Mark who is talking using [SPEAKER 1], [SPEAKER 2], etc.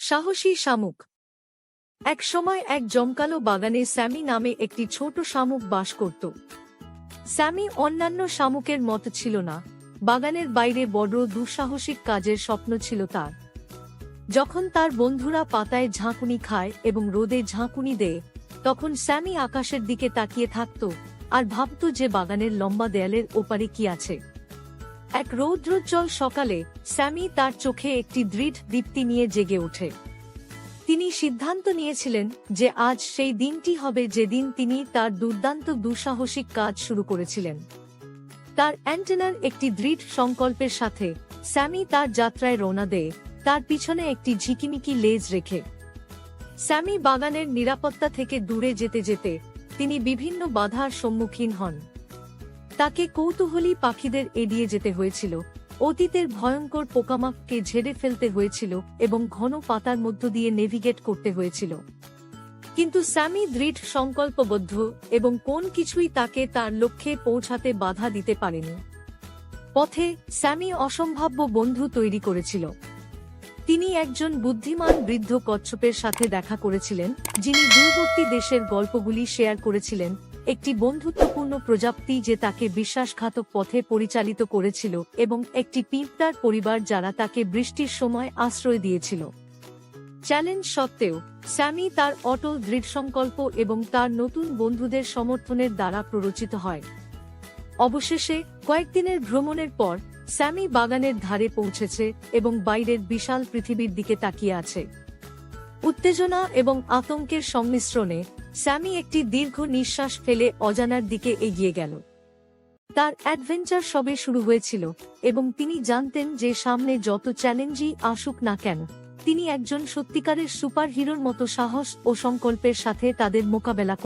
[SPEAKER 1] সাহসী শামুক। এক সময় এক জমকালো বাগানে স্যামি নামে একটি ছোট শামুক বাস করত। স্যামি অন্যান্য শামুকের মতো ছিল না, বাগানের বাইরে বড় দুঃসাহসিক কাজের স্বপ্ন ছিল তার। যখন তার বন্ধুরা পাতায় ঝাঁকুনি খায় এবং রোদে ঝাঁকুনি দেয়, তখন স্যামি আকাশের দিকে তাকিয়ে থাকত আর ভাবত যে বাগানের লম্বা দেয়ালের ওপারে কি আছে। এক রৌদ্রোজ্জ্বল সকালে স্যামি তার চোখে একটি দৃঢ় দীপ্তি নিয়ে জেগে ওঠে। তিনি সিদ্ধান্ত নিয়েছিলেন যে আজ সেই দিনটি হবে যেদিন তিনি তার দুর্দান্ত দুঃসাহসিক কাজ শুরু করেছিলেন। তার অ্যান্টেনার একটি দৃঢ় সংকল্পের সাথে স্যামি তার যাত্রায় রওনা দেয়, তার পিছনে একটি ঝিকিমিকি লেজ রেখে। স্যামি বাগানের নিরাপত্তা থেকে দূরে যেতে যেতে তিনি বিভিন্ন বাধার সম্মুখীন হন। তাকে কৌতূহলী পাখিদের এড়িয়ে যেতে হয়েছিল, অতীতের ভয়ঙ্কর পোকামাকড়কে ঝেড়ে ফেলতে হয়েছিল এবং ঘন পাতার মধ্য দিয়ে নেভিগেট করতে হয়েছিল। কিন্তু স্যামি দৃঢ় সংকল্পবদ্ধ এবং কোন কিছুই তাকে তার লক্ষ্যে পৌঁছাতে বাধা দিতে পারেনি। পথে স্যামি অসম্ভাব্য বন্ধু তৈরি করেছিল। তিনি একজন বুদ্ধিমান বৃদ্ধ কচ্ছপের সাথে দেখা করেছিলেন, যিনি দূরবর্তী দেশের গল্পগুলি শেয়ার করেছিলেন, একটি বন্ধুত্বপূর্ণ প্রজাপতি যে তাকে বিশ্বাসঘাতক পথে পরিচালিত করেছিল এবং একটি পিঁপড়ার পরিবার যারা তাকে বৃষ্টির সময় আশ্রয় দিয়েছিল। চ্যালেঞ্জ সত্ত্বেও স্যামি তার অটল দৃঢ়সংকল্প এবং তার নতুন বন্ধুদের সমর্থনের দ্বারা প্ররোচিত হয়। অবশেষে কয়েকদিনের ভ্রমণের পর স্যামি বাগানের ধারে পৌঁছেছে এবং বাইরের বিশাল পৃথিবীর দিকে তাকিয়ে আছে। উত্তেজনা এবং আতঙ্কের সংমিশ্রণে স্যামি একটি দীর্ঘ নিঃশ্বাস ফেলে অজানার দিকে এগিয়ে গেল। তার অ্যাডভেঞ্চার সবে শুরু হয়েছিল এবং তিনি জানতেন যে সামনে যত চ্যালেঞ্জই আসুক না কেন, তিনি একজন সত্যিকারের সুপারহিরোর মতো সাহস ও সংকল্পের সাথে তাদের মোকাবেলা